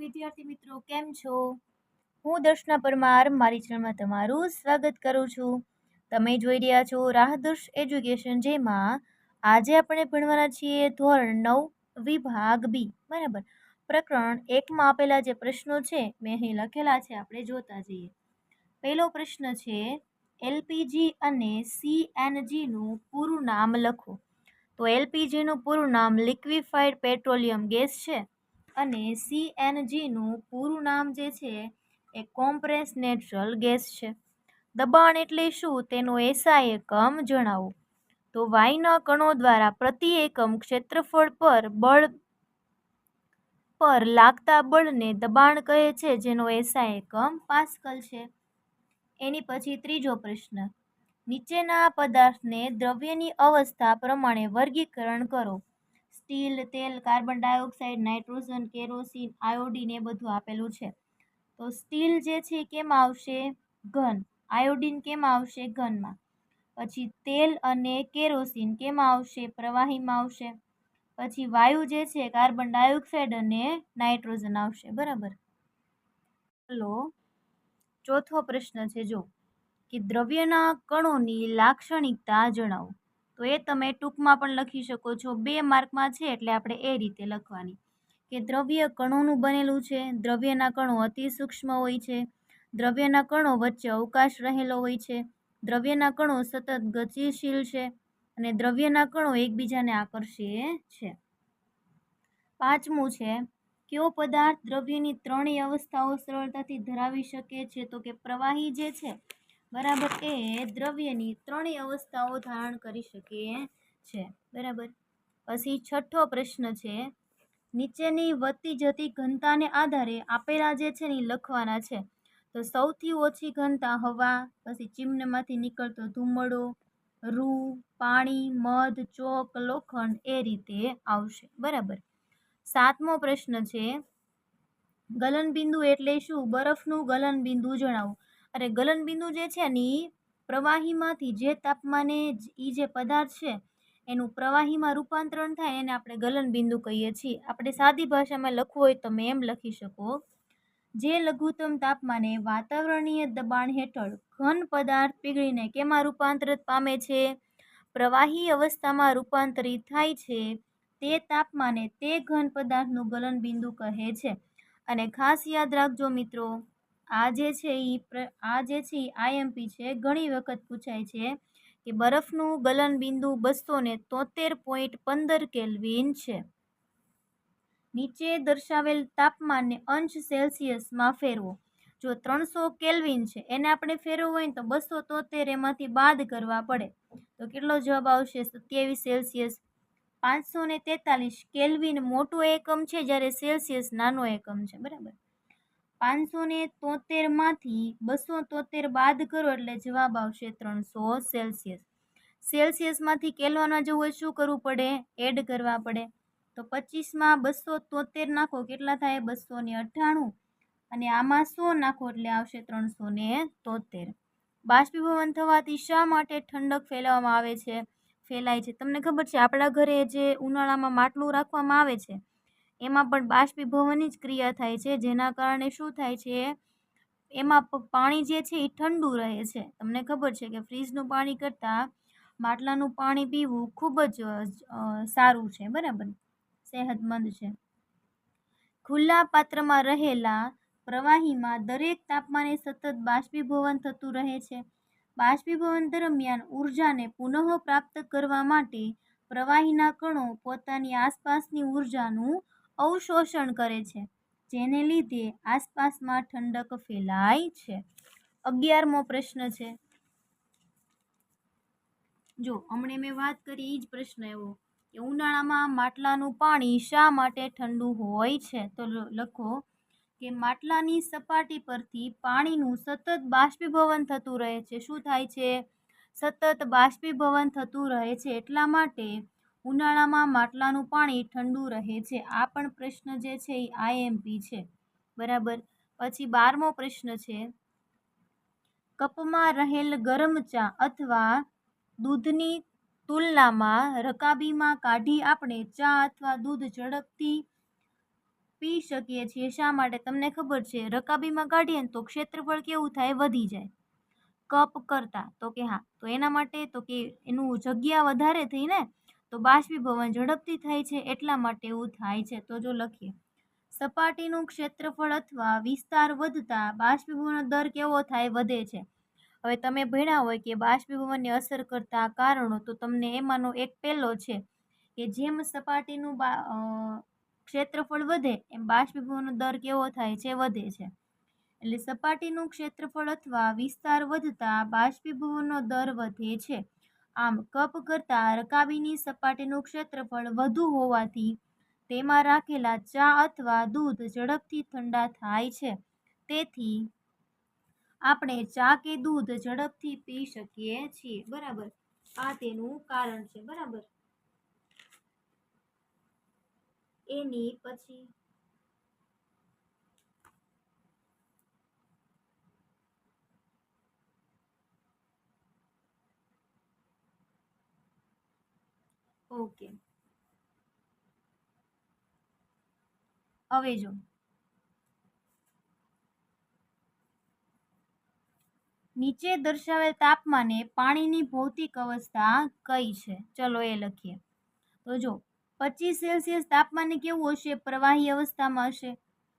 વિદ્યાર્થી મિત્રો કેમ છો? હું દર્શના પરમાર મારી ચેનલમાં તમારું સ્વાગત કરું છું. તમે જોઈ રહ્યા છો રાહદર્શ એજ્યુકેશન, જેમાં આજે આપણે ભણવાના છીએ ધોરણ 9 વિભાગ બી. બરાબર. પ્રકરણ 1માં આપેલા જે પ્રશ્નો છે મેં અહીં લખેલા છે, આપણે જોતા જઈએ. પહેલો પ્રશ્ન છે, એલપીજી અને સીએનજી નું પૂરું નામ લખો. તો એલપીજી નું પૂરું નામ લિક્વિફાઈડ પેટ્રોલિયમ ગેસ છે અને સીએનજી નું પૂરું નામ જે છે એ કોમ્પ્રેસ નેચરલ ગેસ છે. દબાણ એટલે શું તેનો એસઆઈ એકમ જણાવો. તો વાયુના કણો દ્વારા પ્રતિ એકમ ક્ષેત્રફળ પર લાગતા બળને દબાણ કહે છે, જેનો એસઆઈ એકમ પાસ્કલ છે. એની પછી ત્રીજો પ્રશ્ન, નીચેના પદાર્થને દ્રવ્યની અવસ્થા પ્રમાણે વર્ગીકરણ કરો. સ્ટીલ, તેલ, carbon dioxide, nitrogen, kerosene, iodine એ બધું આપેલું છે. તો સ્ટીલ જે છે કેમાં આવશે? ઘન. આયોડીન કેમાં આવશે? ઘનમાં. પછી તેલ અને કેરોસીન કેમાં આવશે? પ્રવાહીમાં આવશે. પછી વાયુ જે છે કાર્બન ડાયોક્સાઇડ અને નાઇટ્રોજન આવશે. બરાબર. ચલો ચોથો પ્રશ્ન છે, જો કે દ્રવ્યના કણોની લાક્ષણિકતા જણાવો. તો એ તમે ટૂંકમાં પણ લખી શકો છો, 2 માર્કમાં છે એટલે આપણે એ રીતે લખવાની કે દ્રવ્ય કણોનું બનેલું છે. દ્રવ્યના કણો અતિ સૂક્ષ્મ હોય છે. દ્રવ્યના કણો વચ્ચે અવકાશ રહેલો હોય છે. દ્રવ્યના કણો સતત ગતિશીલ છે અને દ્રવ્યના કણો એકબીજાને આકર્ષે છે. પાંચમું છે, કયો પદાર્થ દ્રવ્યની ત્રણેય અવસ્થાઓ સરળતાથી ધરાવી શકે છે? તો કે પ્રવાહી જે છે, બરાબર, એ દ્રવ્યની ત્રણેય અવસ્થાઓ ધારણ કરી શકે છે. બરાબર. પછી છઠ્ઠો પ્રશ્ન છે, નીચેની વધતી જતી ઘનતાને આધારે આપેલા જે છે ને લખવાના છે. તો સૌથી ઓછી ઘનતા હવા, પછી ચીમનીમાંથી નીકળતો ધુમાડો, રૂ, પાણી, મધ, ચોક, લોખંડ એ રીતે આવશે. બરાબર. સાતમો પ્રશ્ન છે, ગલનબિંદુ એટલે શું? બરફનું ગલનબિંદુ જણાવો. અરે ગલનબિંદુ જે છે ને પ્રવાહીમાંથી જે તાપમાને ઈ જે પદાર્થ છે એનું પ્રવાહીમાં રૂપાંતરણ થાય એને આપણે ગલનબિંદુ કહીએ છીએ. આપણે સાદી ભાષામાં લખવું હોય તો તમે એમ લખી શકો, જે લઘુત્તમ તાપમાને વાતાવરણીય દબાણ હેઠળ ઘન પદાર્થ પીગળીને કેમાં રૂપાંતરિત પામે છે? પ્રવાહી અવસ્થામાં રૂપાંતરિત થાય છે. તે તાપમાને તે ઘન પદાર્થનું ગલનબિંદુ કહે છે. અને ખાસ યાદ રાખજો મિત્રો, આ જે છે આઈએમપી છે, ઘણી વખત પૂછાય છે કે બરફનું ગલનબિંદુ 273.15 કેલ્વિન છે. નીચે દર્શાવેલ તાપમાનને અંશ સેલ્સિયસમાં ફેરવો. જો 300 કેલ્વિન છે એને આપણે ફેરવવું હોય ને તો 273 એમાંથી બાદ કરવા પડે. તો કેટલો જવાબ આવશે? 27 સેલ્સિયસ. 543 કેલ્વિન મોટો એકમ છે, જ્યારે સેલ્સિયસ નાનો એકમ છે. બરાબર. 573 માંથી 273 બાદ કરો એટલે જવાબ આવશે 300 સેલ્સિયસ. સેલ્સિયસમાંથી કેલ્વિનમાં જવું હોય શું કરવું પડે? એડ કરવા પડે. તો 25માં 273 નાખો, કેટલા થાય? 298. અને આમાં 100 નાખો એટલે આવશે 373. બાષ્પીભવન થવાથી શા માટે ઠંડક ફેલાય છે? તમને ખબર છે આપણા ઘરે જે ઉનાળામાં માટલું રાખવામાં આવે છે એમાં પણ બાષ્પીભવનની જ ક્રિયા થાય છે, જેના કારણે શું થાય છે, એમાં પાણી જે છે એ ઠંડુ રહે છે. તમને ખબર છે કે ફ્રીજનું પાણી કરતાં માટલાનું પાણી પીવું ખૂબ જ સારું છે. બરાબર, સેહતમંદ છે. ખુલ્લા પાત્રમાં રહેલા પ્રવાહીમાં દરેક તાપમાને સતત બાષ્પીભવન થતું રહે છે. બાષ્પીભવન દરમિયાન ઉર્જાને પુનઃ પ્રાપ્ત કરવા માટે પ્રવાહીના કણો પોતાની આસપાસની ઉર્જાનું અવશોષણ કરે છે, જેને લીધે આસપાસમાં ઠંડક ફેલાય છે. 11મો પ્રશ્ન છે, જો હમણાં મેં વાત કરી એ જ પ્રશ્ન એવો કે ઉનાળામાં માટલાનું પાણી શા માટે ઠંડુ હોય છે? તો લખો કે માટલાની સપાટી પરથી પાણીનું સતત બાષ્પીભવન થતું રહે છે. શું થાય છે? સતત બાષ્પીભવન થતું રહે છે, એટલા માટે ઉનાળામાં માટલાનું પાણી ઠંડુ રહે છે. આ પણ પ્રશ્ન જે છે એ આઈએમપી છે. બરાબર. પછી 12મો પ્રશ્ન છે, કપમાં રહેલ ગરમ ચા અથવા દૂધની તુલનામાં રકાબીમાં કાઢી આપણે ચા અથવા દૂધ ઝડપથી પી શકીએ છીએ. શા માટે? તમને ખબર છે, રકાબીમાં કાઢીએ ને તો ક્ષેત્રફળ કેવું થાય? વધી જાય કપ કરતા. તો કે હા, તો એના માટે તો કે એનું જગ્યા વધારે થઈ ને, તો બાષ્પીભવન ઝડપથી થાય છે, એટલા માટે એવું થાય છે. તો જો લખીએ, સપાટીનું ક્ષેત્રફળ અથવા વિસ્તાર વધતા બાષ્પીભવનનો દર કેવો થાય? વધે છે. હવે તમે ભણ્યા હોય કે બાષ્પીભવનને અસર કરતા કારણો, તો તમને એમાંનો એક પહેલો છે કે જેમ સપાટીનું ક્ષેત્રફળ વધે એમ બાષ્પીભવનનો દર કેવો થાય છે? વધે છે. એટલે સપાટીનું ક્ષેત્રફળ અથવા વિસ્તાર વધતા બાષ્પીભવનનો દર વધે છે. આમ કપ કરતા રકાબીની સપાટીનું ક્ષેત્રફળ વધુ હોવાથી તેમાં રાખેલા ચા અથવા દૂધ ઝડપથી ઠંડા થાય છે. તેથી આપણે ચા કે દૂધ ઝડપથી પી શકીએ છીએ. બરાબર, આ તેનું કારણ છે. બરાબર, એની પછી ઓકે, હવે જો નીચે દર્શાવેલ તાપમાને પાણીની ભૌતિક અવસ્થા કઈ છે? ચલો એ લખીએ. તો જો 25 સેલ્સિયસ તાપમાને કેવું હશે? પ્રવાહી અવસ્થામાં હશે.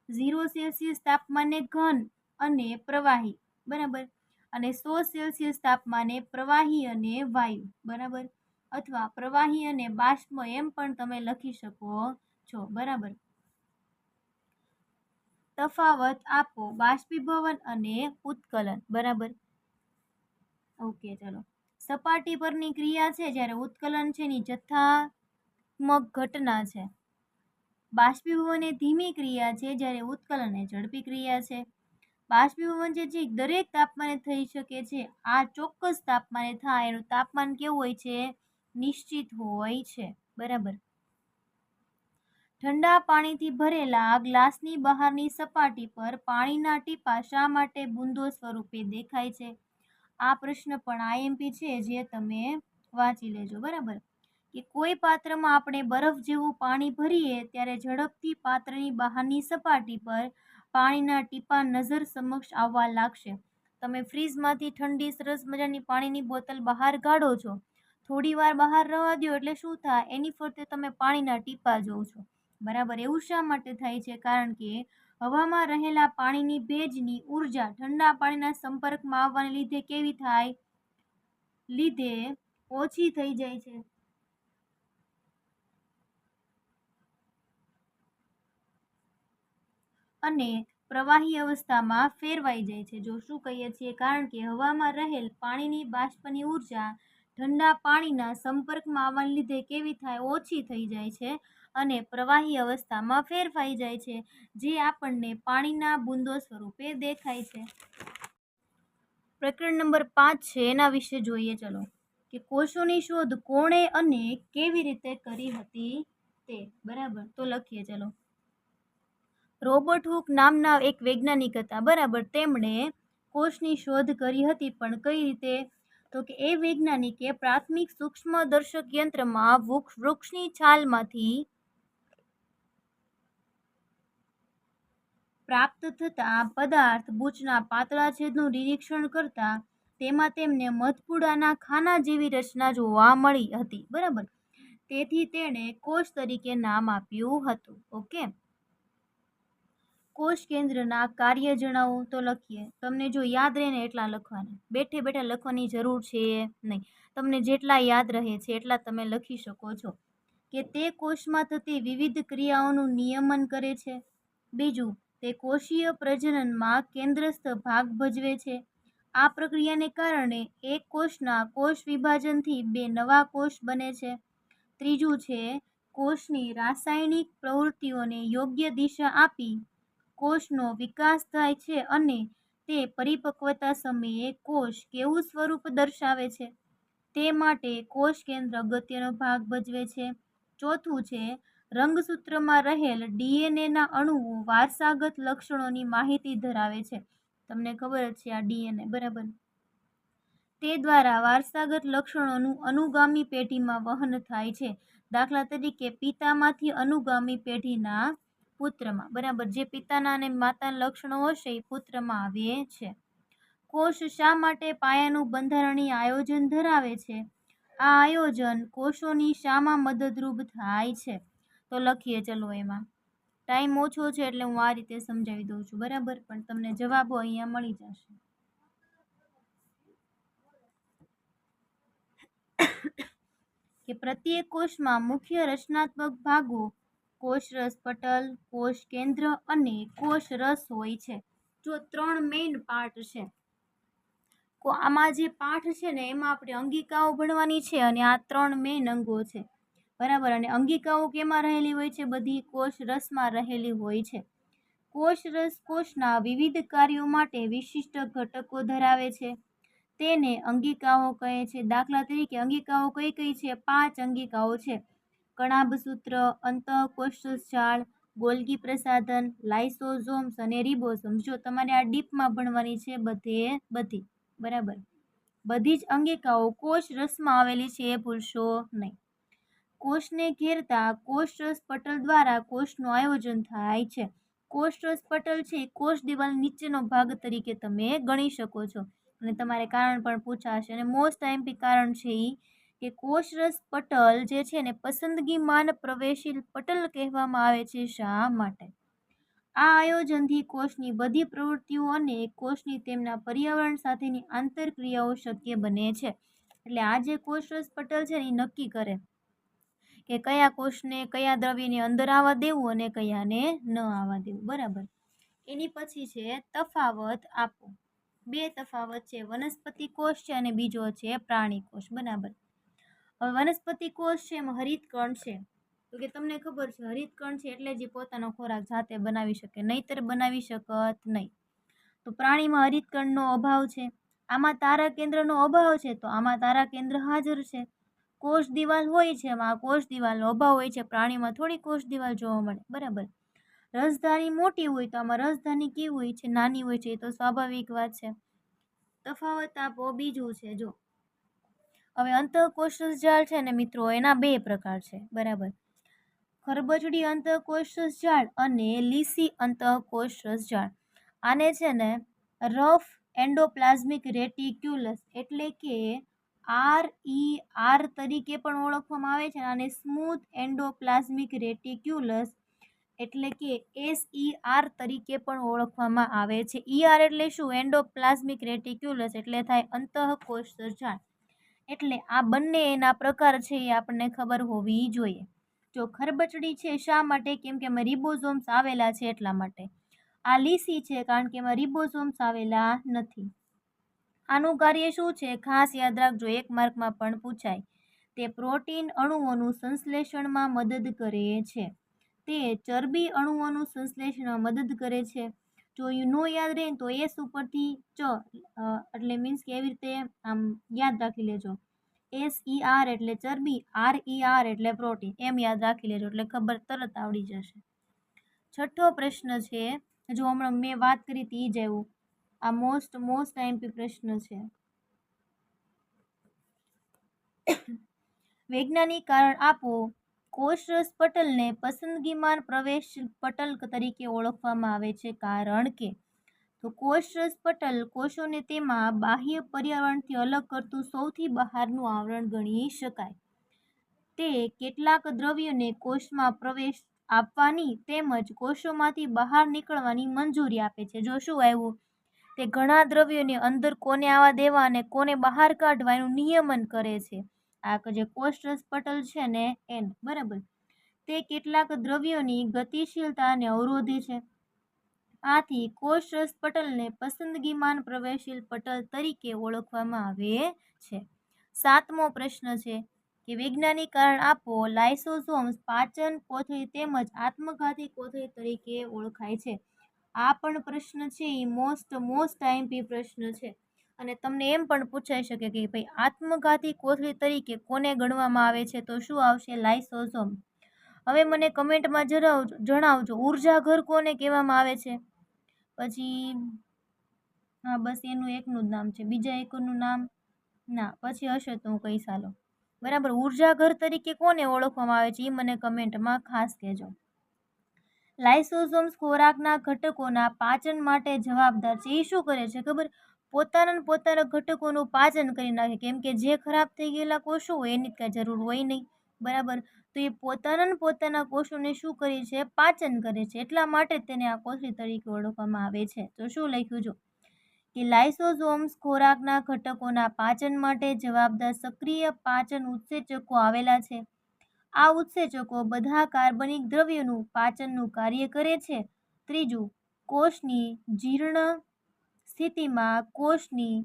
0 સેલ્સિયસ તાપમાને ઘન અને પ્રવાહી. બરાબર, અને 100 સેલ્સિયસ તાપમાને પ્રવાહી અને વાયુ. બરાબર, અથવા પ્રવાહી અને બાષ્પ એમ પણ તમે લખી શકો છો. બરાબર, તફાવત આપો બાષ્પીભવન અને ઉત્કલન. બરાબર, ઓકે, ચલો. સપાટી પરની ક્રિયા છે, જ્યારે ઉત્કલન છે ની જથ્થાત્મક ઘટના છે. બાષ્પીભવન એ ધીમી ક્રિયા છે, જ્યારે ઉત્કલન એ ઝડપી ક્રિયા છે. બાષ્પીભવન જે દરેક તાપમાને થઈ શકે છે. આ ચોક્કસ તાપમાને થાય, એનું તાપમાન કેવું હોય છે? નિશ્ચિત હોય છે. બરાબર, ઠંડા પાણીથી ભરેલા ગ્લાસની બહારની સપાટી પર પાણીના ટીપાં શા માટે બૂંદો સ્વરૂપે દેખાય છે? આ પ્રશ્ન પણ આઈએમપી છે, જે તમે વાંચી લેજો. બરાબર, કે કોઈ પાત્રમાં આપણે બરફ જેવું પાણી ભરીએ ત્યારે ઝડપથી પાત્રની બહારની સપાટી પર પાણીના ટીપાં નજર સમક્ષ આવવા લાગશે. તમે ફ્રીજમાંથી ઠંડી સરસ મજાની પાણીની બોટલ બહાર કાઢો છો, થોડી વાર બહાર રહેવા દો એટલે શું થાય? એની ફરતે તમે પાણીના ટીપાં જોવો છો. બરાબર, એવું શા માટે થાય છે? કારણ કે હવામાં રહેલા પાણીની ભેજની ઉર્જા ઠંડા પાણીના સંપર્કમાં આવવાને લીધે કેવી થાય? લીધે ઓછી થઈ જાય છે. અને પ્રવાહી અવસ્થામાં ફેરવાઈ જાય છે. જો શું કહીએ છીએ? કારણ કે હવામાં રહેલ પાણીની બાષ્પની ઉર્જા ઠંડા પાણીના સંપર્કમાં આવવાને લીધે કેવી થાય? ઓછી થઈ જાય છે અને પ્રવાહી અવસ્થામાં ફેરવાઈ જાય છે, જે આપણને પાણીના બૂંદો સ્વરૂપે દેખાય છે. પ્રકરણ નંબર 5 છે, એના વિશે જોઈએ. ચલો, કે કોષોની શોધ કોણે અને કેવી રીતે કરી હતી તે. બરાબર, તો લખીએ. ચલો, રોબર્ટ હુક નામના એક વૈજ્ઞાનિક હતા. બરાબર, તેમણે કોષની શોધ કરી હતી, પણ કઈ રીતે? તો કે એ વૈજ્ઞાનિકે પ્રાથમિક સૂક્ષ્મદર્શક યંત્રમાં વૃક્ષની છાલમાંથી પ્રાપ્ત થતા પદાર્થ બૂચના પાતળા છેદનું નિરીક્ષણ કરતા તેમાં તેમને મધપૂડાના ખાના જેવી રચના જોવા મળી હતી. બરાબર, તેથી તેણે કોષ તરીકે નામ આપ્યું હતું. ઓકે, કોષ કેન્દ્રના કાર્ય જણાવો. તો લખીએ. તમને જો યાદ રહે ને એટલા લખવાના, બેઠે બેઠા લખવાની જરૂર છે નહીં. તમને જેટલા યાદ રહે છે એટલા તમે લખી શકો છો. કે તે કોષમાં થતી વિવિધ ક્રિયાઓનું નિયમન કરે છે. બીજું, તે કોષીય પ્રજનનમાં કેન્દ્રસ્થ ભાગ ભજવે છે. આ પ્રક્રિયાને કારણે એક કોષના કોષ વિભાજનથી 2 નવા કોષ બને છે. ત્રીજું છે, કોષની રાસાયણિક પ્રવૃત્તિઓને યોગ્ય દિશા આપી કોષનો વિકાસ થાય છે અને તે પરિપક્વતા સમયે કોષ કેવું સ્વરૂપ દર્શાવે છે તે માટે કોષ કેન્દ્ર અગત્યનો ભાગ ભજવે છે. ચોથું છે, રંગસૂત્રમાં રહેલ ડીએનએના અણુઓ વારસાગત લક્ષણોની માહિતી ધરાવે છે. તમને ખબર જ છે આ ડીએનએ. બરાબર, તે દ્વારા વારસાગત લક્ષણોનું અનુગામી પેઢીમાં વહન થાય છે. દાખલા તરીકે પિતામાંથી અનુગામી પેઢીના પુત્રમાં, બરાબર. જે પિતાના અને માતાના લક્ષણો હશે એ પુત્રમાં આવે છે. કોષ શા માટે પાયાનું બંધારણીય આયોજન ધરાવે છે? આ આયોજન કોષોની શામાં મદદરૂપ થાય છે? તો લખીએ ચલો. એમાં ટાઈમ ઓછો છે એટલે હું આ રીતે સમજાવી દઉં છું, બરાબર, પણ તમને જવાબો અહીંયા મળી જશે. કે પ્રત્યેક કોષમાં મુખ્ય રચનાત્મક ભાગો કોષરસ પટલ, કોષ કેન્દ્ર અને કોષ રસ હોય છે. જો 3 મેઇન પાર્ટ છે. આમાં જે પાઠ છે ને એમાં આપણે અંગિકાઓ ભણવાની છે અને આ 3 મેઇન અંગો છે, બરાબર. અને અંગિકાઓ કેમાં રહેલી હોય છે? બધી કોષ રસમાં રહેલી હોય છે. કોષ રસ કોષના વિવિધ કાર્યો માટે વિશિષ્ટ ઘટકો ધરાવે છે, તેને અંગિકાઓ કહે છે. દાખલા તરીકે અંગિકાઓ કઈ કઈ છે? 5 અંગિકાઓ છે: કણાભસૂત્ર, અંતઃકોષરસ જાળ, ગોલ્ગી પ્રસાધન, લાઇસોઝોમ્સ અને રિબોસોમ્સ. જો તમારે આ ડીપમાં ભણવાની છે બધી, બરાબર. બધી જ અંગિકાઓ કોષ રસમાં આવેલી છે, એ ભૂલશો નહીં. કોષને ઘેરતા કોષરસ પટલ દ્વારા કોષનું આયોજન થાય છે. કોષરસ પટલ છે કોષ દિવાલ નીચેનો ભાગ તરીકે તમે ગણી શકો છો, અને તમારે કારણ પણ પૂછાશે. અને મોસ્ટ આઈએમપી કારણ છે કે કોષરસ પટલ જે છે ને પસંદગીમાન પ્રવેશીલ પટલ કહેવામાં આવે છે. શા માટે? આ આયોજનથી કોષની બધી પ્રવૃત્તિઓ અને કોષની તેમના પર્યાવરણ સાથેની આંતરક્રિયાઓ શક્ય બને છે. એટલે આ જે કોષરસ પટલ છે એ નક્કી કરે કે કયા કોષને કયા દ્રવ્યની અંદર આવવા દેવું અને કયાને ન આવવા દેવું, બરાબર. એની પછી છે તફાવત આપો. 2 તફાવત છે, વનસ્પતિ કોષ છે અને બીજો છે પ્રાણી કોષ, બરાબર. હવે વનસ્પતિ કોષ છે એમાં હરિતકણ છે. તો કે તમને ખબર છે હરિતકણ છે એટલે જ પોતાનો ખોરાક જાતે બનાવી શકે, નહીતર બનાવી શકત નહીં. તો પ્રાણીમાં હરિતકણનો અભાવ છે. આમાં તારા કેન્દ્રનો અભાવ છે, તો આમાં તારા કેન્દ્ર હાજર છે. કોષ દિવાલ હોય છે, એમાં કોષ દિવાલનો અભાવ હોય છે. પ્રાણીમાં થોડી કોષ દિવાલ જોવા મળે, બરાબર. રસધાની મોટી હોય તો આમાં રસધાની કેવી હોય છે? નાની હોય છે. એ તો સ્વાભાવિક વાત છે. તફાવત આપો. બીજું છે જો હવે અંતઃકોષરસ જાળ છે ને મિત્રો, એના 2 પ્રકાર છે, બરાબર. ખરબચડી અંતઃકોષરસ જાળ અને લીસી અંતઃકોષરસ જાળ. આને છે ને રફ એન્ડોપ્લાઝમિક રેટિક્યુલસ એટલે કે RER તરીકે પણ ઓળખવામાં આવે છે. અને સ્મૂથ એન્ડોપ્લાઝમિક રેટિક્યુલસ એટલે કે SER તરીકે પણ ઓળખવામાં આવે છે. ER એટલે શું? એન્ડોપ્લાઝમિક રેટિક્યુલસ એટલે થાય અંતઃકોષરસ જાળ. એટલે આ બંને એના પ્રકાર છે એ આપણને ખબર હોવી જોઈએ. જો ખરબચડી છે શા માટે? કેમ કે એમાં રિબોઝોમ્સ આવેલા છે એટલા માટે. આ લીસી છે કારણ કે એમાં રિબોઝોમ્સ આવેલા નથી. આનું કાર્ય શું છે? ખાસ યાદ રાખજો, 1 માર્કમાં પણ પૂછાય. તે પ્રોટીન અણુઓનું સંશ્લેષણમાં મદદ કરે છે. તે ચરબી અણુઓનું સંશ્લેષણમાં મદદ કરે છે. જો નો યાદ રહે તો એસ ઉપરથી એટલે મીન્સ કે એવી રીતે આમ યાદ રાખી લેજો. SER એટલે ચરબી, RER એટલે પ્રોટીન, એમ યાદ રાખી લેજો એટલે ખબર તરત આવડી જશે. 6થો પ્રશ્ન છે, જો હમણાં મેં વાત કરી હતી જ એવું, આ મોસ્ટ આઈએમપી પ્રશ્ન છે. વૈજ્ઞાનિક કારણ આપો. કોષરસ પટલને પસંદગીમાન પ્રવેશ પટલ તરીકે ઓળખવામાં આવે છે, કારણ કે તો કોષરસ પટલ કોષોને તેમાં બાહ્ય પર્યાવરણથી અલગ કરતું સૌથી બહારનું આવરણ ગણી શકાય. તે કેટલાક દ્રવ્યોને કોષમાં પ્રવેશ આપવાની તેમજ કોષોમાંથી બહાર નીકળવાની મંજૂરી આપે છે. જો શું આવ્યું? તે ઘણા દ્રવ્યોને અંદર કોને આવવા દેવા અને કોને બહાર કાઢવા એનું નિયમન કરે છે. આ જે કોષરસ પટલ છે ને એન, બરાબર. તે કેટલાક દ્રવ્યોની ગતિશીલતાને અવરોધે છે. આથી કોષરસ પટલને પસંદગીમાન પ્રવેશીલ પટલ તરીકે ઓળખવામાં આવે છે. 7મો પ્રશ્ન છે કે વૈજ્ઞાનિક કારણ આપો. લાઇસોઝોમ્સ પાચન કોથળી તેમજ આત્મઘાતી કોથળી તરીકે ઓળખાય છે. આ પણ પ્રશ્ન છે એ મોસ્ટ આઈએમપી પ્રશ્ન છે. અને તમને એમ પણ પૂછાઈ શકે કે ભાઈ આત્મઘાતી કોથળી તરીકે કોને ગણવામાં આવે છે? તો શું આવશે? લાઇસોઝોમ. હવે મને કમેન્ટમાં જણાવજો ઉર્જા ઘર કોને કહેવામાં આવે છે? પછી હા બસ એનું એકનું જ નામ છે, બીજા એકનું નામ ના. પછી હશે તો હું કહીશ, હાલો, બરાબર. ઉર્જા ઘર તરીકે કોને ઓળખવામાં આવે છે એ મને કમેન્ટમાં ખાસ કહેજો. લાઇસોસોમ્સ ખોરાકના ઘટકોના પાચન માટે જવાબદાર છે. એ શું કરે છે ખબર? પોતાના ઘટકોનું પાચન કરી નાખે, કેમ કે જે ખરાબ થઈ ગયેલા કોષો હોય એની કાંઈ જરૂર હોય નહીં, બરાબર. તો એ પોતાના કોષોને શું કરે છે? પાચન કરે છે. એટલા માટે તેને આ કોષી તરીકે ઓળખવામાં આવે છે. તો શું લખ્યું જો કે લાઇસોસોમ્સ ખોરાકના ઘટકોના પાચન માટે જવાબદાર સક્રિય પાચન ઉત્સેચકો આવેલા છે. આ ઉત્સેચકો બધા કાર્બનિક દ્રવ્યોનું પાચનનું કાર્ય કરે છે. ત્રીજું, કોષની જીર્ણ સ્થિતિમાં કોષની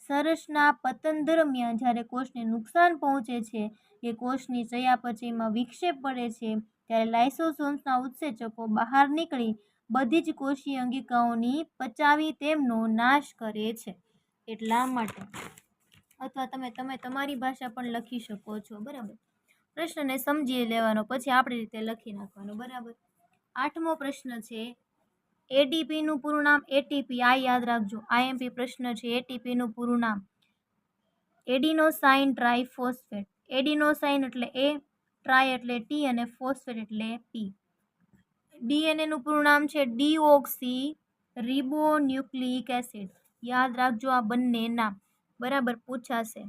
સરસના પતન દરમિયાન જ્યારે કોષને નુકસાન પહોંચે છે કે કોષની ચયાપચયમાં વિક્ષેપ પડે છે, ત્યારે લાઇસોસોમ્સના ઉત્સેચકો બહાર નીકળી બધી જ કોષીય અંગિકાઓની પચાવી તેમનો નાશ કરે છે. એટલા માટે, અથવા તમે તમારી ભાષા પણ લખી શકો છો, બરાબર. પ્રશ્નને સમજી લેવાનો, પછી આપણી રીતે લખી નાખવાનો, બરાબર. 8મો પ્રશ્ન છે, એડીપીનું પૂરું નામ. એટીપી આ યાદ રાખજો, આઈએમપી પ્રશ્ન છે. એટીપીનું પૂરું નામ એડિનોસાઇન ટ્રાઇફોસ્ફેટ. એડિનોસાઇન એટલે એ, ટ્રાય એટલે ટી અને ફોસ્ફેટ એટલે પી. ડીએનએનું પૂરું નામ છે ડીઓક્સી રિબોન્યુક્લિક એસિડ. યાદ રાખજો આ બંને નામ, બરાબર, પૂછાશે.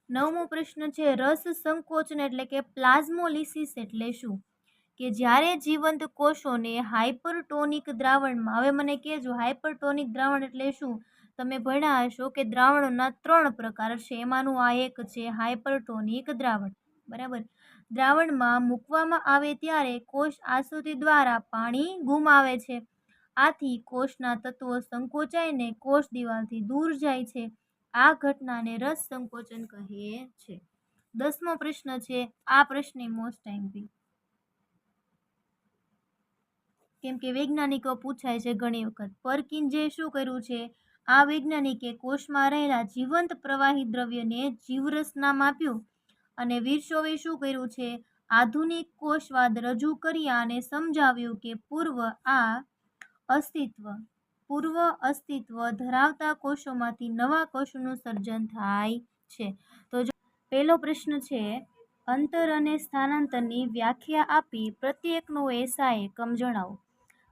9મો પ્રશ્ન છે, રસ સંકોચન એટલે કે પ્લાઝ્મોલિસિસ એટલે શું? કે જ્યારે જીવંત કોષોને હાઇપરટોનિક દ્રાવણમાં, હવે મને કહેજો હાઇપરટોનિક દ્રાવણ એટલે શું? તમે ભણ્યા હશો કે દ્રાવણોના 3 પ્રકાર છે, એમાંનું આ એક છે હાઇપરટોનિક દ્રાવણ, બરાબર. દ્રાવણમાં મૂકવામાં આવે ત્યારે કોષ આસુતિ દ્વારા પાણી ગુમાવે છે. આથી કોષના તત્વો સંકોચાઈને કોષ દિવાલથી દૂર જાય છે. આ ઘટનાને રસ સંકોચન કહે છે. 10મો પ્રશ્ન છે, આ પ્રશ્ન મોસ્ટ આઈએમપી, કેમ કે વૈજ્ઞાનિકો પૂછાય છે ઘણી વખત. પરકિન્જે શું કર્યું છે? આ વૈજ્ઞાનિકે કોષમાં રહેલા જીવંત પ્રવાહી દ્રવ્યને જીવરસ નામ આપ્યું. અને વિર્શોવે શું કર્યું છે? આધુનિક કોષવાદ રજૂ કર્યા અને સમજાવ્યું કે પૂર્વ અસ્તિત્વ ધરાવતા કોષોમાંથી નવા કોષોનું સર્જન થાય છે. તો જો પહેલો પ્રશ્ન છે, અંતર અને સ્થાનાંતરની વ્યાખ્યા આપી પ્રત્યેકનો એસઆઈ એકમ જણાવો.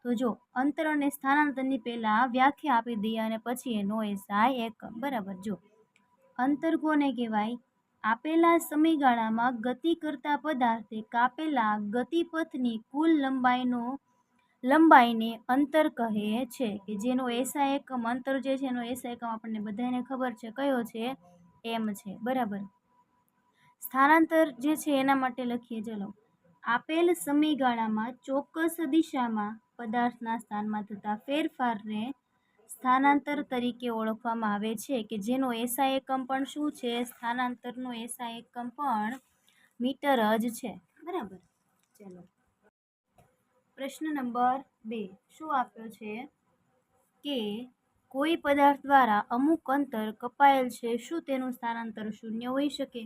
તો જો અંતર અને સ્થાનાંતરની પહેલા વ્યાખ્યા આપી દઈએ અને પછી એનો એસઆઈ એકમ, બરાબર. જો અંતર કોને કહેવાય? આપેલા સમયગાળામાં ગતિ કરતા પદાર્થે કાપેલા ગતિપથની કુલ લંબાઈને અંતર કહે છે. કે જેનો એસઆઈ એકમ, અંતર જે છે એનો એસઆઈ એકમ આપણને બધાને ખબર છે, કયો છે? એમ છે, બરાબર. સ્થાનાંતર જે છે એના માટે લખીએ, ચલો. આપેલ સમયગાળામાં ચોક્કસ દિશામાં પદાર્થના સ્થાનમાં થતા ફેરફારને સ્થાનાંતર તરીકે ઓળખવામાં આવે છે. કે જેનો એસઆઈ એકમ પણ શું છે? સ્થાનાંતરનો એસઆઈ એકમ પણ મીટર જ છે, બરાબર. ચલો, પ્રશ્ન નંબર 2 શું આપ્યો છે? કે કોઈ પદાર્થ દ્વારા અમુક અંતર કપાયેલ છે, શું તેનું સ્થાનાંતર શૂન્ય હોઈ શકે?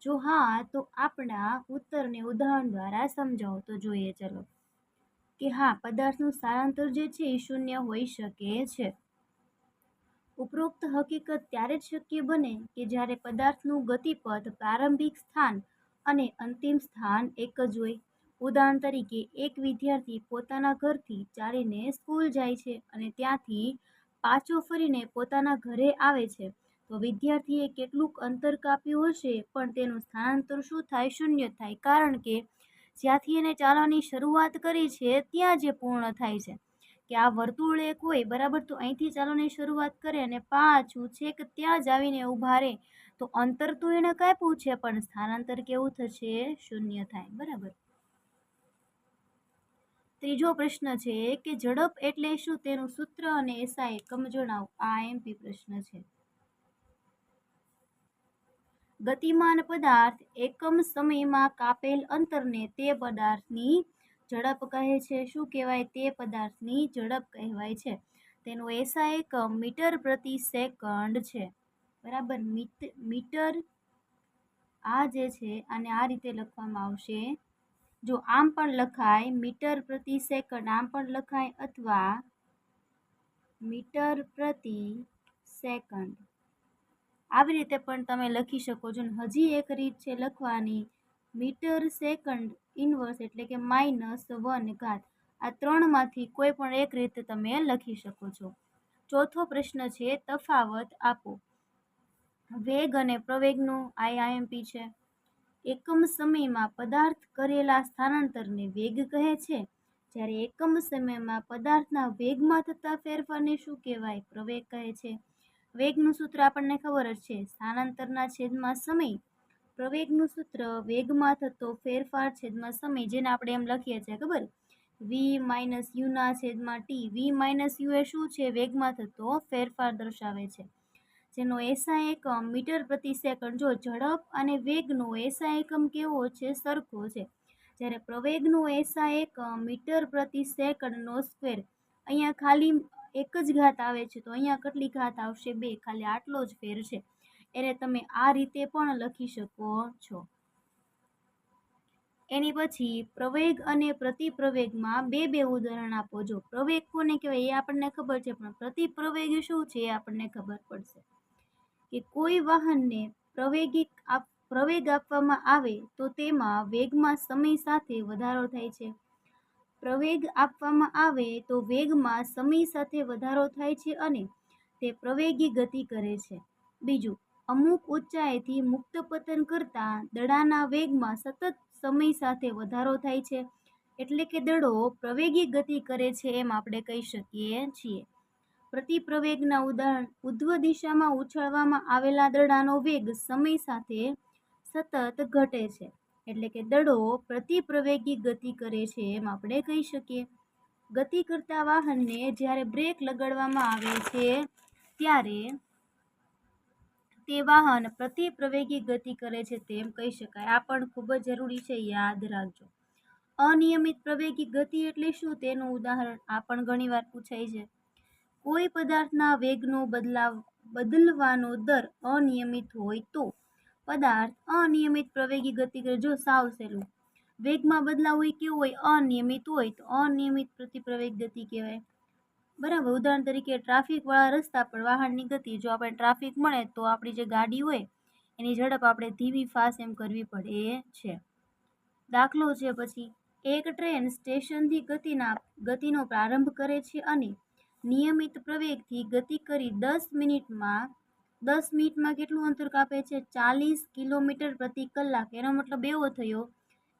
જો હા, તો આપણા ઉત્તરને ઉદાહરણ દ્વારા સમજાવો. તો જોઈએ, ચલો. કે હા, પદાર્થનું સ્થાનાંતર જે છે એ શૂન્ય હોઈ શકે છે. ઉપરોક્ત હકીકત ત્યારે જ શક્ય બને કે જ્યારે પદાર્થનું ગતિપથ પ્રારંભિક સ્થાન અને અંતિમ સ્થાન એક જ હોય. ઉદાહરણ તરીકે, એક વિદ્યાર્થી પોતાના ઘરથી ચાલીને સ્કૂલ જાય છે અને ત્યાંથી પાછો ફરીને પોતાના ઘરે આવે છે. તો વિદ્યાર્થીએ કેટલુંક અંતર કાપ્યું હશે, પણ તેનું સ્થાનાંતર શું થાય? શૂન્ય થાય. કારણ કે જ્યાંથી એને ચાલવાની શરૂઆત કરી છે ત્યાં જે પૂર્ણ થાય છે. કે આ વર્તુળ એક હોય, બરાબર, તો અહીંથી ચાલવાની શરૂઆત કરે અને પાછું છેક ત્યાં જ આવીને ઊભા રહે, તો અંતર તો એને કાપ્યું છે, પણ સ્થાનાંતર કેવું થશે? શૂન્ય થાય, બરાબર. ત્રીજો પ્રશ્ન છે કે ઝડપ એટલે શું? તેનું સૂત્ર અને એસઆઈ એકમ જણાવો. આ આઈએમપી પ્રશ્ન છે. ગતિમાન પદાર્થ એકમ સમયમાં કાપેલ અંતરને તે પદાર્થની ઝડપ કહે છે. શું કહેવાય? તે પદાર્થની ઝડપ કહેવાય છે. તેનો એસઆઈ એકમ મીટર પ્રતિ સેકન્ડ છે, બરાબર. મીટર આ જે છે આને આ રીતે લખવામાં આવશે. જો આમ પણ લખાય મીટર પ્રતિ સેકન્ડ, આમ પણ લખાય, અથવા મીટર પ્રતિ સેકન્ડ આવી રીતે પણ તમે લખી શકો છો. હજી એક રીત છે લખવાની, મીટર સેકન્ડ ઇનવર્સ એટલે કે -1 ઘાત. આ ત્રણમાંથી કોઈ પણ એક રીતે તમે લખી શકો છો. ચોથો પ્રશ્ન છે તફાવત આપો. વેગ અને પ્રવેગનું આઈએમપી છે. એકમ સમયમાં પદાર્થ કરેલા સ્થાનાંતરને વેગ કહે છે, જ્યારે એકમ સમયમાં પદાર્થના વેગમાં થતા ફેરફારને શું કહેવાય? પ્રવેગ કહે છે. વેગનું સૂત્ર આપણને ખબર જ છે, સ્થાનાંતરના છેદમાં સમય. પ્રવેગનું સૂત્ર વેગમાં થતો ફેરફાર છેદમાં સમય, જેને આપણે એમ લખીએ છીએ ખબર, v - u ના છેદમાં t. v - u એ શું છે? વેગમાં થતો ફેરફાર દર્શાવે છે, જેનો એસઆઈ એકમ મીટર પ્રતિ સેકન્ડ. જો ઝડપ અને વેગનો એસઆઈ એકમ કેવો છે? સરખો છે. જ્યારે પ્રવેગનો એસઆઈ એકમ મીટર પ્રતિ સેકન્ડનો સ્ક્વેર. અહીંયા ખાલી એક જ ઘાત આવે છે, તો અહીંયા કેટલી ઘાત આવશે? 2. ખાલી આટલો જ ફેર છે. એને તમે આ રીતે પણ લખી શકો છો. એની પછી પ્રવેગ અને પ્રતિપ્રવેગમાં બે ઉદાહરણ આપો. જો પ્રવેગ કોને કહેવાય એ આપણને ખબર છે, પણ પ્રતિપ્રવેગ શું છે એ આપણને ખબર પડશે. કે કોઈ વાહનને પ્રવેગ આપવામાં આવે તો તેમાં વેગમાં સમય સાથે વધારો થાય છે. પ્રવેગ આપવામાં આવે તો વેગમાં સમય સાથે વધારો થાય છે અને તે પ્રવેગી ગતિ કરે છે. બીજું, અમુક ઊંચાઈથી મુક્ત પતન કરતા દડાના વેગમાં સતત સમય સાથે વધારો થાય છે, એટલે કે દડો પ્રવેગી ગતિ કરે છે એમ આપણે કહી શકીએ છીએ. પ્રતિપ્રવેગના ઉદાહરણ: ઉર્ધ્વ દિશામાં ઉછાળવામાં આવેલા દડાનો વેગ સમય સાથે સતત ઘટે છે, એટલે કે દડો પ્રતિપ્રવેગી ગતિ કરે છે એમ આપણે કહી શકીએ. ગતિ કરતા વાહનને જ્યારે બ્રેક લગાડવામાં આવે છે ત્યારે તે વાહન પ્રતિપ્રવેગી ગતિ કરે છે તેમ કહી શકાય. આ પણ ખૂબ જ જરૂરી છે, યાદ રાખજો. અનિયમિત પ્રવેગી ગતિ એટલે શું? તેનું ઉદાહરણ આ પણ ઘણીવાર પૂછાય છે. કોઈ પદાર્થના વેગનો બદલવાનો દર અનિયમિત હોય તો પદાર્થ અનિયમિત પ્રવેગી ગતિ કરે. જો સાવ સહેલું, વેગમાં બદલાવ હોય કેવો હોય? અનિયમિત હોય, તો અનિયમિત પ્રતિપ્રવેગ ગતિ કહેવાય. બરાબર. ઉદાહરણ તરીકે ટ્રાફિક વાળા રસ્તા પર વાહનની ગતિ. જો આપણે ટ્રાફિક મળે તો આપણી જે ગાડી હોય એની ઝડપ આપણે ધીમી ફાસ્ટ એમ કરવી પડે છે. દાખલો છે પછી, એક ટ્રેન સ્ટેશનથી ગતિનો પ્રારંભ કરે છે અને નિયમિત પ્રવેગથી ગતિ કરી 10 મિનિટમાં કેટલું અંતર કાપે છે? 40 કિલોમીટર પ્રતિ કલાક. એનો મતલબ એવો થયો,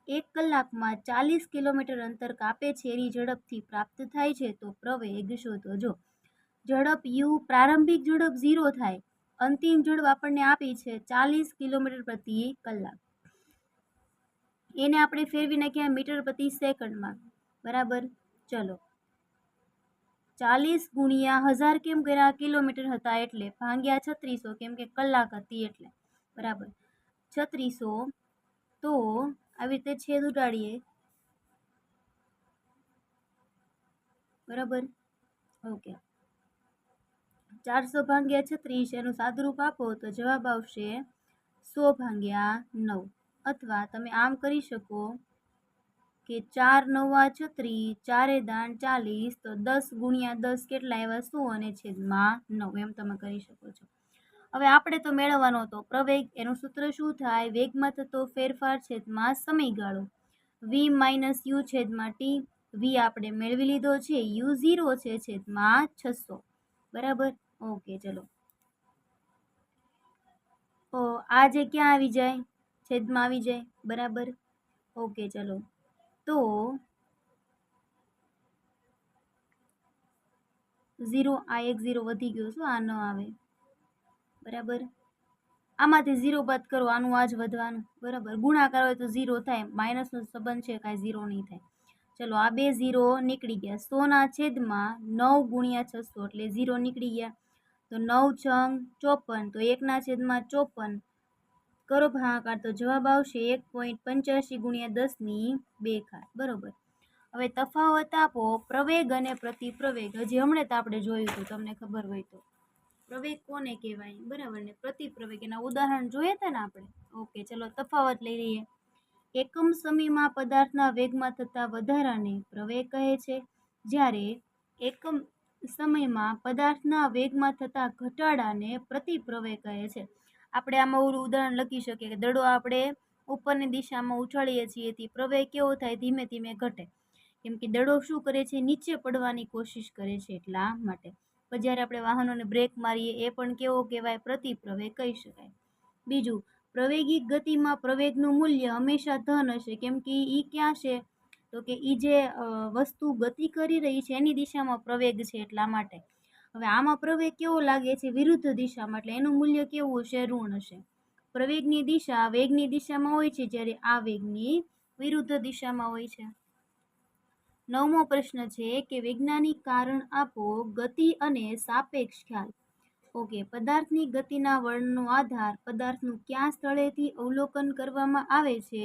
1 કલાકમાં 40 કિલોમીટર અંતર કાપે છે એની ઝડપથી પ્રાપ્ત થાય છે, તો પ્રવેગ શોધો. જો ઝડપ u, પ્રારંભિક ઝડપ 0 થાય, અંતિમ ઝડપ આપણને આપી છે 40 કિલોમીટર પ્રતિ કલાક. એને આપણે ફેરવી નાખ્યા મીટર પ્રતિ સેકન્ડમાં. બરાબર. ચલો, 40 ગુણ્યા 1000 કેમ કર્યા? કિલોમીટર હતા એટલે, ભાગ્યા 3600 કેમ કે કલાક હતી એટલે. બરાબર. 3600, તો આવી રીતે છેદ ઉડાડીએ. બરાબર. ઓકે, 400 ભાગ્યા 36, એનું સાદુરૂપ આપો તો જવાબ આવશે 100 ભાગ્યા 9. અથવા તમે આમ કરી શકો કે 4 9 36, 4 દાન 40, તો 10 ગુણ્યા 10 કેટલા આવ્યા? 100 અને છેદમાં 9. એમ તમે કરી શકો છો. હવે આપણે તો મેળવવાનો હતો પ્રવેગ. એનું સૂત્ર શું થાય? વેગમાં થતો ફેરફાર છેદમાં સમયગાળો. v - u છેદમાં t. v આપણે મેળવી લીધો છે, u 0 છે છેદમાં 600. બરાબર. ઓકે, ચલો. આ જે ક્યાં આવી જાય? છેદમાં આવી જાય. બરાબર. ઓકે, ચલો. તો 0, આ એક 0 વધી ગયો, શું આ ન આવે? બરાબર. આમાંથી 0 બાદ કરો, આનું આ જ વધવાનું. બરાબર. ગુણાકાર હોય તો 0 થાય, માઇનસનો સંબંધ છે, કાંઈ 0 નહીં થાય. ચલો, આ 2 0 નીકળી ગયા. 100 ના છેદમાં 9 ગુણ્યા 600 એટલે 0 નીકળી ગયા. તો 9 છંગ 54, તો 1 ના છેદમાં 54 કરો ભાગાકાર, તો જવાબ આવશે 1.85 ગુણ્યા 10⁻². બરોબર. હવે તફાવત આપો પ્રવેગ અને પ્રતિપ્રવેગ. હજી હમણાં તો આપણે જોયું હતું, તમને ખબર હોય તો. પ્રવેગ કોને કહેવાય? બરાબર ને પ્રતિપ્રવેગ, એના ઉદાહરણ જોયા હતા ને આપણે. ઓકે, ચલો તફાવત લઈ લઈએ. એકમ સમયમાં પદાર્થના વેગમાં થતા વધારાને પ્રવેગ કહે છે, જ્યારે એકમ સમયમાં પદાર્થના વેગમાં થતા ઘટાડાને પ્રતિપ્રવેગ કહે છે. આપણે આમાં ઓલું ઉદાહરણ લખી શકીએ કે દડો આપણે ઉપરની દિશામાં ઉછાળીએ છીએ તે પ્રવેગ કેવો થાય? ધીમે ધીમે ઘટે, કેમ કે દડો શું કરે છે? નીચે પડવાની કોશિશ કરે છે એટલા માટે. પણ જ્યારે આપણે વાહનોને બ્રેક મારીએ એ પણ કેવો કહેવાય? પ્રતિપ્રવેગ કહી શકાય. બીજું, પ્રવેગિક ગતિમાં પ્રવેગનું મૂલ્ય હંમેશા ધન હશે, કેમ કે એ ક્યાં છે? તો કે એ જે વસ્તુ ગતિ કરી રહી છે એની દિશામાં પ્રવેગ છે એટલા માટે. હવે આમાં પ્રવેગ કેવો લાગે છે? વિરુદ્ધ દિશામાં, એટલે એનું મૂલ્ય કેવું હશે? ઋણ હશે. પ્રવેગની દિશા વેગની દિશામાં હોય છે, જ્યારે આ વેગની વિરુદ્ધ દિશામાં હોય છે. 9મો પ્રશ્ન છે કે વૈજ્ઞાનિક કારણ આપો. ગતિ અને સાપેક્ષ ખ્યાલ. ઓકે, પદાર્થની ગતિના વર્ણનનો આધાર પદાર્થનું કયા સ્થળેથી અવલોકન કરવામાં આવે છે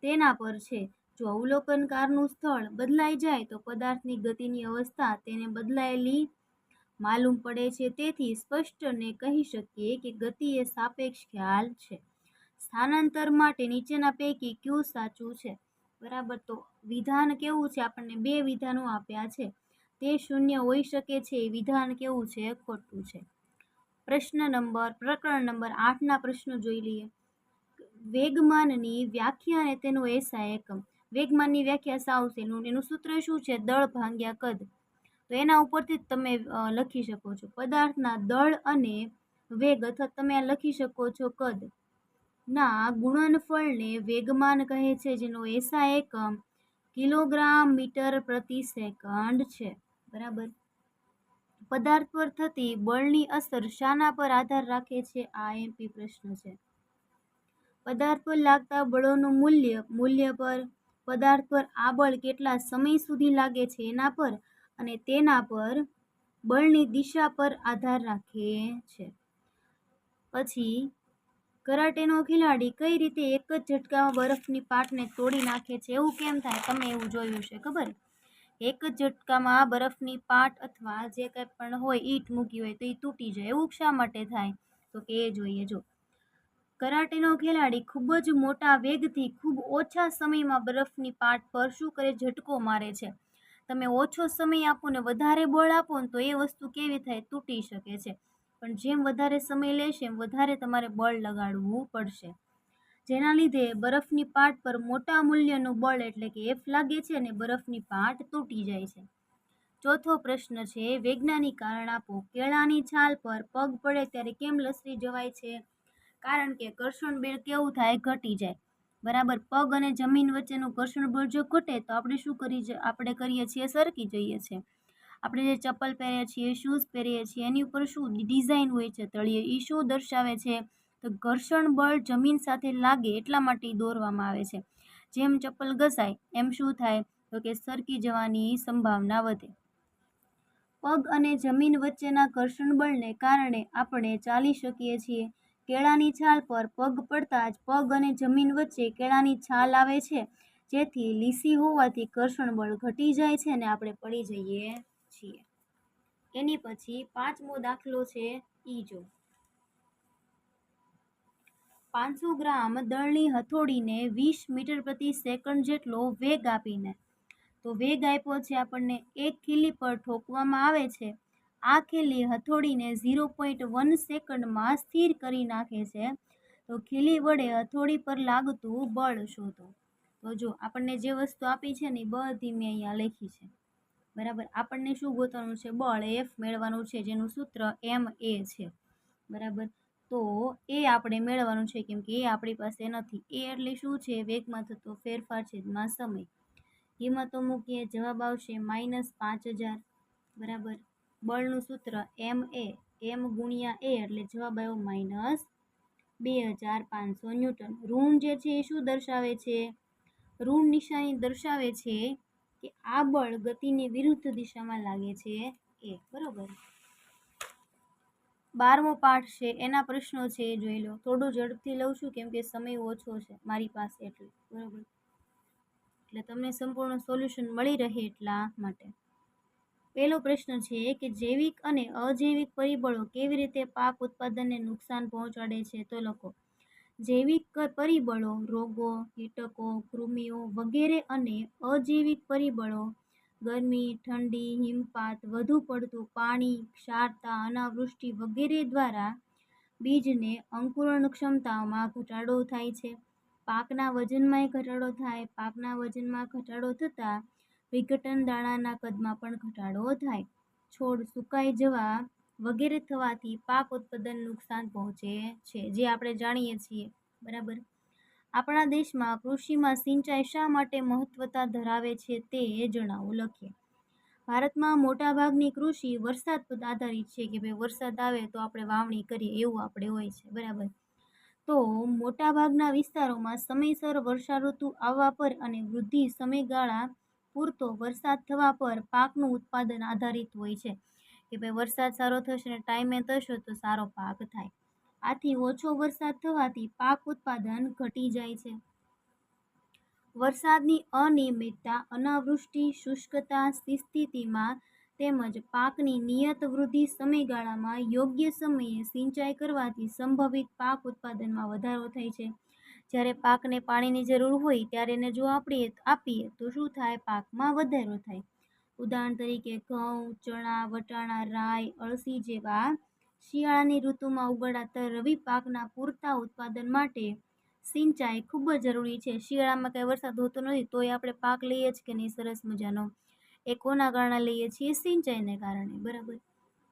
તેના પર છે. જો અવલોકનકારનું સ્થળ બદલાઈ જાય તો પદાર્થની ગતિની અવસ્થા તેને બદલાયેલી માલુમ પડે છે. તેથી સ્પષ્ટને કહી શકીએ કે ગતિ એ સાપેક્ષ ખ્યાલ છે. સ્થાનાંતર માટે નીચેના પૈકી કયું સાચું છે? બરાબર, તો વિધાન કેવું છે? આપણને બે વિધાનો આપ્યા છે. તે શૂન્ય હોઈ શકે છે એ વિધાન કેવું છે? ખોટું છે. પ્રકરણ નંબર 8ના પ્રશ્નો જોઈ લઈએ. વેગમાનની વ્યાખ્યા અને તેનો એસઆઈ એકમ. વેગમાનની વ્યાખ્યા સાવ સહેલું, એનું સૂત્ર શું છે? દળ ભાગ્યા કદ. તો એના ઉપરથી જ તમે લખી શકો છો પદાર્થના દળ અને વેગ, અથવા તમે આ લખી શકો છો કદ ના ગુણનફળને વેગમાન કહે છે, જેનો એસઆઈ એકમ કિલોગ્રામ મીટર પ્રતિ સેકન્ડ છે. બરાબર. પદાર્થ પર થતી બળની અસર શાના પર આધાર રાખે છે? આ એમપી પ્રશ્ન છે. પદાર્થ પર લાગતા બળોનું મૂલ્ય પર, પદાર્થ પર આ બળ કેટલા સમય સુધી લાગે છે એના પર, અને તેના પર બળની દિશા પર આધાર રાખે છે. પછી કરાટેનો ખેલાડી કઈ રીતે એક જ ઝટકામાં બરફની પાટને તોડી નાખે છે? એવું કેમ થાય? તમે એવું જોયું છે ખબર? એક જ ઝટકામાં બરફની પાટ અથવા જે કંઈ પણ હોય ઈંટ મૂકી હોય તો એ તૂટી જાય. એવું શા માટે થાય? તો કે એ જોઈએ. જો કરાટેનો ખેલાડી ખૂબ જ મોટા વેગથી ખૂબ ઓછા સમયમાં બરફની પાટ પર શું કરે? ઝટકો મારે છે. તમે ઓછો સમય આપો ને વધારે બળ આપો ને તો એ વસ્તુ કેવી થાય? તૂટી શકે છે. પણ જેમ વધારે સમય લેશે એમ વધારે તમારે બળ લગાડવું પડશે, જેના લીધે બરફની પાટ પર મોટા મૂલ્યનું બળ એટલે કે એફ લાગે છે અને બરફની પાટ તૂટી જાય છે. ચોથો પ્રશ્ન છે વૈજ્ઞાનિક કારણ આપો. કેળાની છાલ પર પગ પડે ત્યારે કેમ લસરી જવાય છે? કારણ કે ઘર્ષણ બળ કેવું થાય? ઘટી જાય. બરાબર. પગ અને જમીન વચ્ચેનું ઘર્ષણ બળ જો ઘટે તો આપણે શું કરીએ છીએ? સરકી જઈએ છીએ. આપણે જે ચપ્પલ પહેરીએ છીએ, શૂઝ પહેરીએ છીએ, એની ઉપર શું ડિઝાઇન હોય છે તળિયે, એ શું દર્શાવે છે? તો ઘર્ષણ બળ જમીન સાથે લાગે એટલા માટે દોરવામાં આવે છે. જેમ ચપ્પલ ઘસાય એમ શું થાય? તો કે સરકી જવાની સંભાવના વધે. પગ અને જમીન વચ્ચેના ઘર્ષણ બળને કારણે આપણે ચાલી શકીએ છીએ. કેળાની છાલ પર પગ પડતા જ પગ અને જમીન વચ્ચે કેળાની છાલ આવે છે, જેથી લીસી હોવાથી ઘર્ષણ બળ ઘટી જાય છે અને આપણે પડી જઈએ છીએ. એની પછી 5મો દાખલો છે ઈ જો. 500 ગ્રામ દળની હથોડીને 20 મીટર પ્રતિ સેકન્ડ જેટલો વેગ આપીને, તો વેગ આપ્યો છે આપણને, એક ખીલી પર ઠોકવામાં આવે છે. આ ખીલી હથોડીને 0.1 સેકન્ડમાં સ્થિર કરી નાખે છે. તો ખીલી વડે હથોડી પર લાગતું બળ શોધો. તો જો આપણને જે વસ્તુ આપી છે ને એ બધી મેં અહીંયા લખી છે. બરાબર. આપણને શું ગોતવાનું છે? બળ એફ મેળવવાનું છે, જેનું સૂત્ર ma છે. બરાબર. તો એ આપણે મેળવવાનું છે, કેમ કે એ આપણી પાસે નથી. એ એટલે શું છે? વેગમાં થતો ફેરફાર છેદમાં સમય. કિંમતો મૂકીએ, જવાબ આવશે -5000. બરાબર. બળનું સૂત્ર ma, m ગુણ્યા a એટલે જવાબ આવ્યો -2500 ન્યૂટન. ઋણ જે છે એ શું દર્શાવે છે? ઋણ નિશાની દર્શાવે છે કે આ બળ ગતિની વિરુદ્ધ દિશામાં લાગે છે એ. બરોબર. 12મો પાઠ છે, એના પ્રશ્નો છે એ જોઈ લો. થોડું ઝડપથી લઉં છું કેમ કે સમય ઓછો છે મારી પાસે એટલે. બરાબર. એટલે તમને સંપૂર્ણ સોલ્યુશન મળી રહે એટલા માટે. પહેલો પ્રશ્ન છે કે જૈવિક અને અજૈવિક પરિબળો કેવી રીતે પાક ઉત્પાદનને નુકસાન પહોંચાડે છે? તો લખો. જૈવિક પરિબળો રોગો, કીટકો, કૃમિઓ વગેરે અને અજૈવિક પરિબળો ગરમી, ઠંડી, હિમપાત, વધુ પડતું પાણી, ક્ષારતા, અનાવૃષ્ટિ વગેરે દ્વારા બીજને અંકુરણ ક્ષમતામાં ઘટાડો થાય છે. પાકના વજનમાંય ઘટાડો થાય. પાકના વજનમાં ઘટાડો થતાં વિઘટન દાણાના કદમાં પણ ઘટાડો થાય. છોડ સુકાઈ જવા વગેરે થવાથી પાક ઉત્પાદન નુકસાન પહોંચે છે, જે આપણે જાણીએ છીએ. બરાબર. આપણા દેશમાં કૃષિમાં સિંચાઈ શા માટે મહત્વતા ધરાવે છે તે જણાવો. લખીએ. ભારતમાં મોટાભાગની કૃષિ વરસાદ પર આધારિત છે, કે ભાઈ વરસાદ આવે તો આપણે વાવણી કરીએ એવું આપણે હોય છે. બરાબર. તો મોટાભાગના વિસ્તારોમાં સમયસર વર્ષા ઋતુ આવવા પર અને વૃદ્ધિ સમયગાળા પૂરતો વરસાદ થવા પર પાકનું ઉત્પાદન આધારિત હોય છે, કે ભાઈ વરસાદ સારો થશે ને ટાઈમે થશે તો સારો પાક થાય. આથી ઓછો વરસાદ થવાથી પાક ઉત્પાદન ઘટી જાય છે. વરસાદની અનિયમિતતા, અનાવૃષ્ટિ, શુષ્કતા સ્થિતિમાં તેમજ પાકની નિયત વૃદ્ધિ સમયગાળામાં યોગ્ય સમયે સિંચાઈ કરવાથી સંભવિત પાક ઉત્પાદનમાં વધારો થાય છે. જ્યારે પાકને પાણીની જરૂર હોય ત્યારે એને જો આપીએ તો શું થાય? પાકમાં વધારો થાય. ઉદાહરણ તરીકે ઘઉં, ચણા, વટાણા, રાઈ, અળસી જેવા શિયાળાની ઋતુમાં ઉગાડાતા રવિ પાકના પૂરતા ઉત્પાદન માટે સિંચાઈ ખૂબ જ જરૂરી છે. શિયાળામાં કંઈ વરસાદ હોતો નથી તોય આપણે પાક લઈએ જ કે નહીં સરસ મજાનો. એ કોના કારણે લઈએ છીએ? સિંચાઈને કારણે. બરાબર.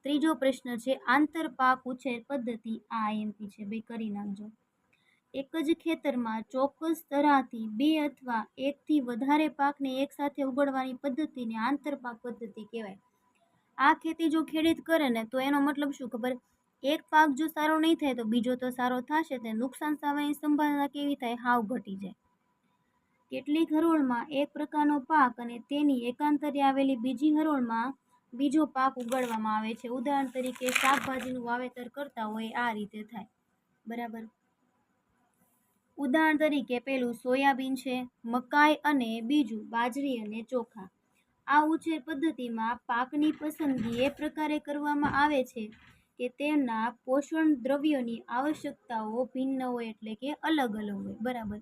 ત્રીજો પ્રશ્ન છે આંતર પાક ઉછેર પદ્ધતિ. આ IMP છે, ભાઈ કરી નાખજો. એક જ ખેતરમાં ચોક્કસ તરાહથી 2 અથવા 1 થી વધારે પાકને એકસાથે ઉગાડવાની પદ્ધતિને આંતરપાક પદ્ધતિ કહેવાય. આ ખેતી જો ખેડૂત કરે ને તો એનો મતલબ શું ખબર? એક પાક જો સારો નહીં થાય તો બીજો તો સારો થશે, તે નુકસાન થવાની સંભાવના કેવી થાય? હાવ ઘટી જાય. કેટલીક હરોળમાં એક પ્રકારનો પાક અને તેની એકાંતરે આવેલી બીજી હરોળમાં બીજો પાક ઉગાડવામાં આવે છે. ઉદાહરણ તરીકે શાકભાજીનું વાવેતર કરતા હોય આ રીતે થાય. બરાબર. ઉદાહરણ તરીકે પેલું સોયાબીન છે, મકાઈ અને બીજું બાજરી અને ચોખા. આ ઉછેર પદ્ધતિમાં પાકની પસંદગી એ પ્રકારે કરવામાં આવે છે કે તેમના પોષણ દ્રવ્યોની આવશ્યકતાઓ ભિન્ન હોય, એટલે કે અલગ અલગ હોય. બરાબર.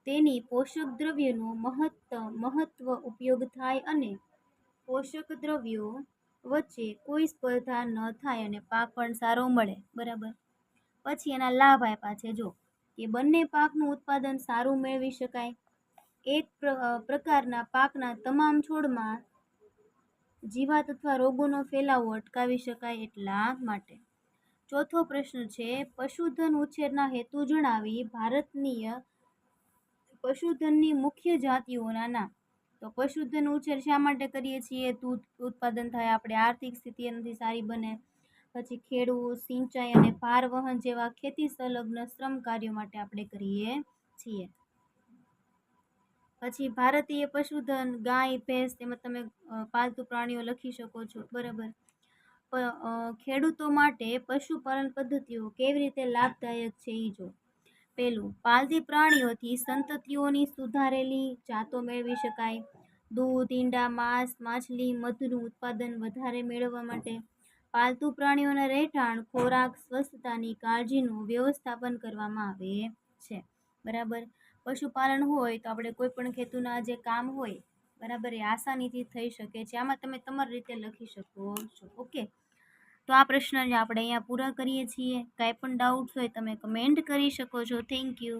તેની પોષક દ્રવ્યોનો મહત્વ ઉપયોગ થાય અને પોષક દ્રવ્યો વચ્ચે કોઈ સ્પર્ધા ન થાય અને પાક પણ સારો મળે. બરાબર. પછી એના લાભ આપ્યા છે જો, કે બંને પાકનું ઉત્પાદન સારું મેળવી શકાય. એક પ્રકારના પાકના તમામ છોડમાં જીવાત અથવા રોગોનો ફેલાવો અટકાવી શકાય એટલા માટે. ચોથો પ્રશ્ન છે પશુધન ઉછેરના હેતુ જણાવી. ભારતની પશુધનની મુખ્ય જાતિઓના નામ. તો પશુધન ઉછેર શા માટે કરીએ છીએ? દૂધ ઉત્પાદન થાય, આપણે આર્થિક સ્થિતિ એનાથી સારી બને. પછી ખેડૂત, સિંચાઈ અને ભાર વહન જેવા ખેતી સંલગ્ન શ્રમ કાર્યો માટે આપણે કરીએ છીએ. પછી ભારતીય પશુધન ગાય, ભેંસ, તેમાં તમે પાલતુ પ્રાણીઓ લખી શકો છો. બરાબર. ખેડૂતો માટે પશુપાલન પદ્ધતિઓ કેવી રીતે લાભદાયક છે એ જો. પેલું, પાલતી પ્રાણીઓથી સંતતિઓની સુધારેલી જાતો મેળવી શકાય. દૂધ, ઈંડા, માંસ, માછલી, મધનું ઉત્પાદન વધારે મેળવવા માટે. પાલતુ પ્રાણીઓના રહેઠાણ, ખોરાક, સ્વસ્થતાની કાળજીનું વ્યવસ્થાપન કરવામાં આવે છે. બરાબર. પશુપાલન હોય તો આપણે કોઈ પણ ખેતીના જે કામ હોય, બરાબર, એ આસાનીથી થઈ શકે છે. આમાં તમે તમારી રીતે લખી શકો છો. ઓકે. તો આ પ્રશ્નને આપણે અહીંયા પૂરા કરીએ છીએ. કાંઈ પણ ડાઉટ્સ હોય તમે કમેન્ટ કરી શકો છો. Thank you.